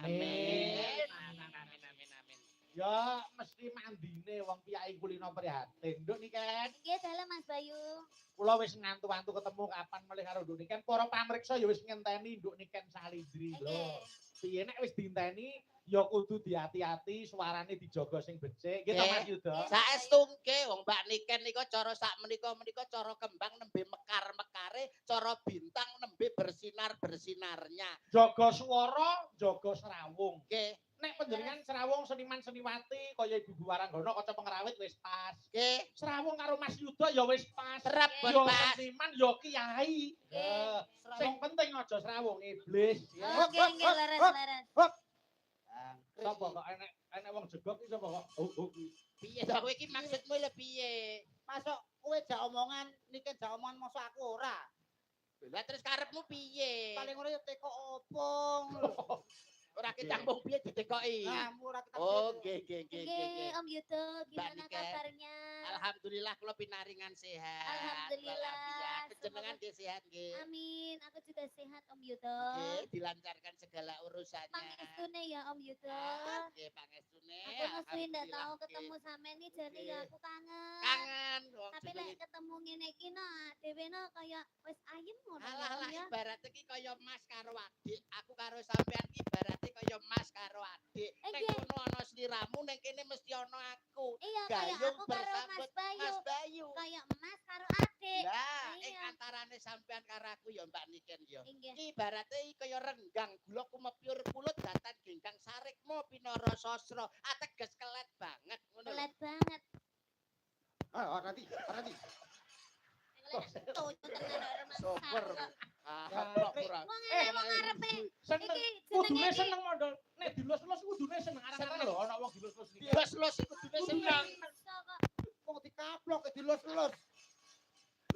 Amin. Amin. Ya mesti mandine wong piyai kulino prihatin. Nduk Niken. Nggih, dalah Mas Bayu. Kula wis ngantu-antu ketemu kapan melih karo Nduk Niken. Para pamriksa ya wis ngenteni Nduk Niken Salindri lho. Nggih. Piye nek wis diinteni ya kudu diati-ati suarane dijaga sing becik. Nggih to Mas Yuda. Saestungke wong Mbak Niken nika cara sak menika cara kembang nembe mekar-mekare, cara bintang nembe bersinar-bersinarnya. Jaga swara, jaga serawung. Nggih. Nek panjenengan serawung seniman-seniwati kaya Ibu Waranggana kaca pengrawit wis pas. Nggih. Serawung karo Mas Yuda ya wis pas. Trep Ya pas. seniman ya kiai. Sing penting aja serawung iblis. Oke, nggih laras. Sapa kok enek wong jegok iki sapa kok? Piye to kowe iki maksudmu lho piye? Masuk kowe jak omongan niki jak omongan mosok aku ora. Lah terus karepmu piye? Paling ora yo teko opong. Ora ketampung piye ditekoki. Nah, ora kita. Oh, nggih. Nggih, Om Yudo, gimana Niken. kabarnya? Alhamdulillah kula pinaringan sehat. Alhamdulillah. Panjenengan nggih sehat nggih. Amin, aku juga sehat Om Yudo. Nggih, dilancarkan segala urusannya. Pangestune ya Om Yudo. Nggih, pangestune. Aku mesti ndak tahu Alhamdulillah, ketemu nggih. sampean iki jadi ya aku kangen. Kangen wong Tapi jenenge. lek ketemu ngene iki no, dhewe no kaya wis ayem ngono Alah ya. ibarat iki kaya mas karo adik. Aku karo sampean iki ibarate kaya mas karo adik. Nek Nggih. kono ana sliramu ning kene mesti ana aku. Iya, kaya Gayung aku karo Mas bersambut Bayu. Mas Bayu. Kaya emas karo adik. Lah, ing Iya. antarane sampean karo aku ya Mbak Niken ya. Nggih. Iki ibarate kaya renggang gula kumepyur pulut datan genggang sarikmu pinara sastra. Ateges kelet banget ngono lho. Kelet banget. Nanti. Kelet tuh tenan ora Mas. Super. Ah, Ya, pura-pura. Wong ngene wong arepe Seneng. iki Kudune jenenge iki. seneng mondol. Nek dilus-lus kudune seneng arek-arek lho ana wong dilus-lus iki. Los kudune seneng. Wong dikaplok dilus-lus.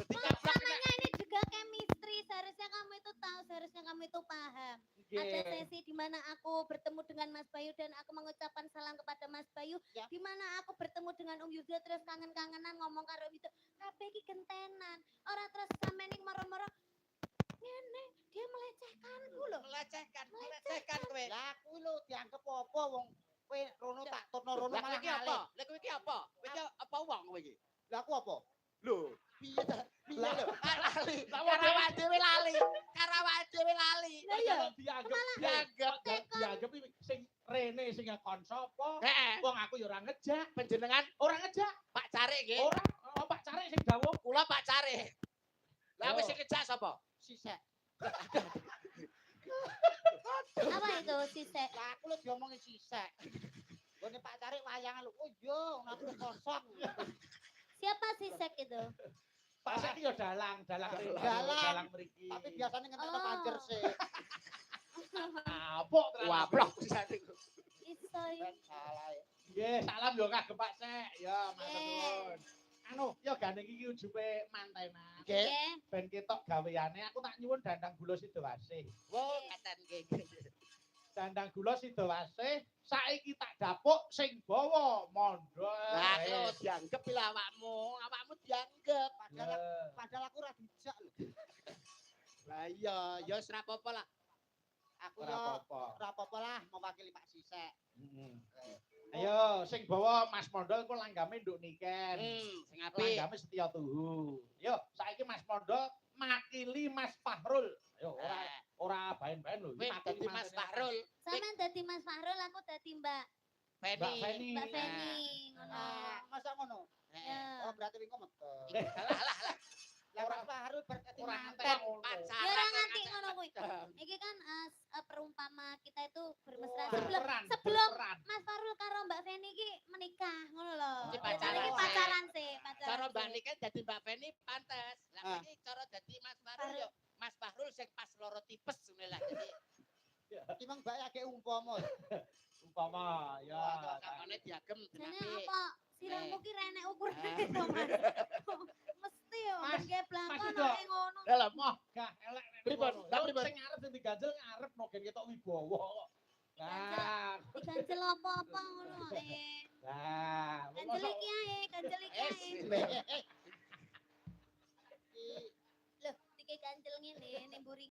Namanya ini juga chemistry. Seharusnya kamu itu tahu, seharusnya kamu itu paham. Ada sesi di mana aku bertemu dengan Mas Bayu dan aku mengucapkan salam kepada Mas Bayu. Ya. Di mana aku bertemu dengan Om Yuda terus kangen-kangenan ngomong karo Om Yuda. Kabeh iki gentenan. Ora terus sampe ning moro-moro ngene, dia melecehkanku loh. Melecehkan kowe. Lah kuwi lho dianggep apa wong kowe rono tak turno rono Lah kowe malah iki apa? ngalih. Lah kowe iki apa? Kowe iki apa wong kowe iki? Lah aku apa? Lho, piye ta? Piye Lah, lho? Lali. Karawak dhewe lali. Karawak dhewe lali. Lah iya. Dianggep sing rene sing ngekon sapa? Heeh. Wong aku ya ora ngejak. Panjenengan Ora ngejak. Pak Carik nggih. Ora Pak Carik sing dawuh. Kula Pak Carik. Lah wis sing ngejak sapa? Sisek. Apa itu sisek? Lah aku lho diomongi sisek. Gone Pak Tarik wayangan lho. Oh iya, aku kosong. Siapa sisek itu? Pak Sek ya dalang mriki. Dalang. Dalang mriki. Tapi biasanya ngentekno Oh. panjer sih. Apok Waplok pisan iku. Iso. Ben salah. Ya. Nggih, salam yo kagem Pak Sek. Ya, matur Nggih. nuwun. Anu, yo gandeng iki ujube mantenan. Nggih. Nggih. Ben ketok gaweane aku tak nyuwun dandang gula Sidowasih. Wo katen nggih. Dandang gula Sidowasih saiki tak dapuk sing bawa mondho. Lah lho dianggep lho awakmu dianggep. Padahal aku ora dijak lho. Lah iya, ya wis ora apa-apa lah. Aku Ora yo apa-apa. ora apa-apa lah mewakili Pak Sisek. Ayo, sing bawa Mas Mondol ku langgame Nduk Niken. Sing apik. Langgame Setia Tuhu. Yo, saiki Mas Mondol makili Mas Fahrul. Yo, ora baen-baen lho. Kowe dadi Mas Fahrul, Sampeyan dadi Mas Fahrul, aku dadi Mbak Mbak Feni. Mbak Feni. Ngono. Masa ngono? Ya. Oh, berarti wingi metu. Lah. Lah Pak Fahrul berarti Ora manten. ngantek ngono. Pacaran. Ya ora nganti ngono kuwi. Iki kan perumpama kita itu bermesra sebelum Berperan. Mas Farul karo Mbak Feni iki menikah ngono lho. Iki Jadi pacaran. iki pacaran sih, pacaran. Cara Mbak sih. Niken dadi Mbak Feni pantes. Lah Ah. iki cara dadi Mas Fahrul yo Mas Fahrul sing pas loro tipes ngene lah. Jadi Timbang mbak akeh umpama. Umpama ya. sakone diagem Jane denapi. apa siramu ki renek ukurane Ah. to, Mas. Mesti yo Mas, nggih blangkon Mas Yuda. nek ngono. Lah moh. Gak elek nek Pripun? ngono. Lah Yo, pripun? Sing ngarep sing diganjel ngarep no gen ketok wibawa kok. Nah, Diganjel apa-apa ngono nah, Ganjel iki ae, ganjel iki ae. Eh, Loh, dike ganjel ngene ning mburi